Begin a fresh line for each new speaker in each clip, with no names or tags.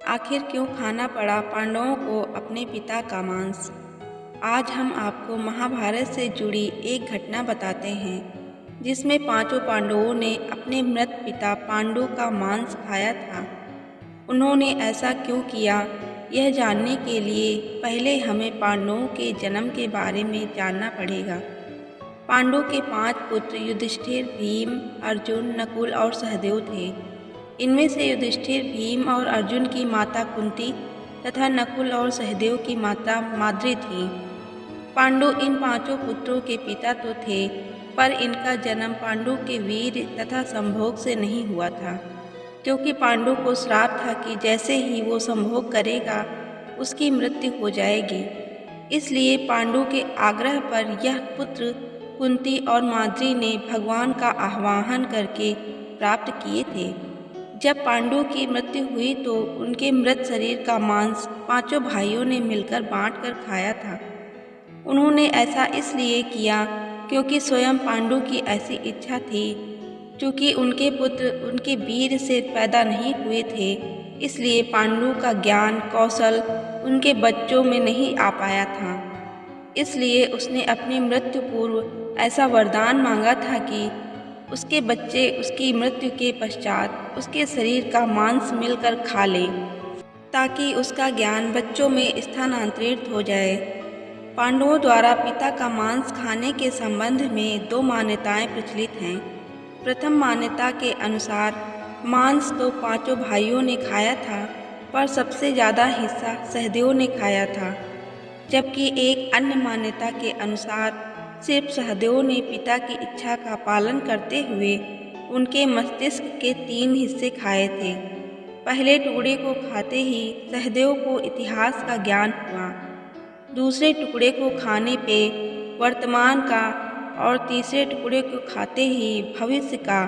आखिर क्यों खाना पड़ा पांडवों को अपने पिता का मांस। आज हम आपको महाभारत से जुड़ी एक घटना बताते हैं जिसमें पांचों पांडवों ने अपने मृत पिता पांडु का मांस खाया था। उन्होंने ऐसा क्यों किया, यह जानने के लिए पहले हमें पांडवों के जन्म के बारे में जानना पड़ेगा। पांडु के 5 पुत्र युधिष्ठिर, भीम, अर्जुन, नकुल और सहदेव थे। इनमें से युधिष्ठिर, भीम और अर्जुन की माता कुंती तथा नकुल और सहदेव की माता माद्री थी। पांडु इन पांचों पुत्रों के पिता तो थे, पर इनका जन्म पांडु के वीर तथा संभोग से नहीं हुआ था, क्योंकि पांडु को श्राप था कि जैसे ही वो संभोग करेगा उसकी मृत्यु हो जाएगी। इसलिए पांडु के आग्रह पर यह पुत्र कुंती और माद्री ने भगवान का आह्वान करके प्राप्त किए थे। जब पांडु की मृत्यु हुई तो उनके मृत शरीर का मांस पांचों भाइयों ने मिलकर बांटकर खाया था। उन्होंने ऐसा इसलिए किया क्योंकि स्वयं पांडु की ऐसी इच्छा थी। चूँकि उनके पुत्र उनके वीर से पैदा नहीं हुए थे, इसलिए पांडु का ज्ञान कौशल उनके बच्चों में नहीं आ पाया था। इसलिए उसने अपनी मृत्यु पूर्व ऐसा वरदान मांगा था कि उसके बच्चे उसकी मृत्यु के पश्चात उसके शरीर का मांस मिलकर खा ले, ताकि उसका ज्ञान बच्चों में स्थानांतरित हो जाए। पांडवों द्वारा पिता का मांस खाने के संबंध में 2 मान्यताएं प्रचलित हैं। प्रथम मान्यता के अनुसार मांस तो पांचों भाइयों ने खाया था, पर सबसे ज़्यादा हिस्सा सहदेव ने खाया था। जबकि एक अन्य मान्यता के अनुसार सिर्फ सहदेव ने पिता की इच्छा का पालन करते हुए उनके मस्तिष्क के 3 हिस्से खाए थे। पहले टुकड़े को खाते ही सहदेव को इतिहास का ज्ञान हुआ, दूसरे टुकड़े को खाने पे वर्तमान का और तीसरे टुकड़े को खाते ही भविष्य का।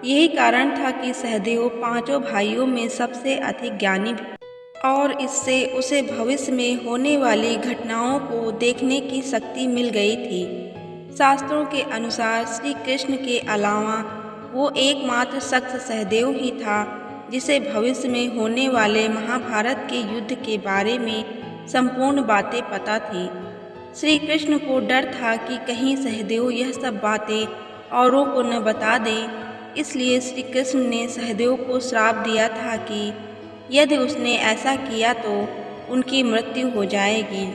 यही कारण था कि सहदेव पांचों भाइयों में सबसे अधिक ज्ञानी भी, और इससे उसे भविष्य में होने वाली घटनाओं को देखने की शक्ति मिल गई थी। शास्त्रों के अनुसार श्री कृष्ण के अलावा वो एकमात्र शख्स सहदेव ही था जिसे भविष्य में होने वाले महाभारत के युद्ध के बारे में संपूर्ण बातें पता थी। श्री कृष्ण को डर था कि कहीं सहदेव यह सब बातें औरों को न बता दें, इसलिए श्री कृष्ण ने सहदेव को श्राप दिया था कि यदि उसने ऐसा किया तो उनकी मृत्यु हो जाएगी।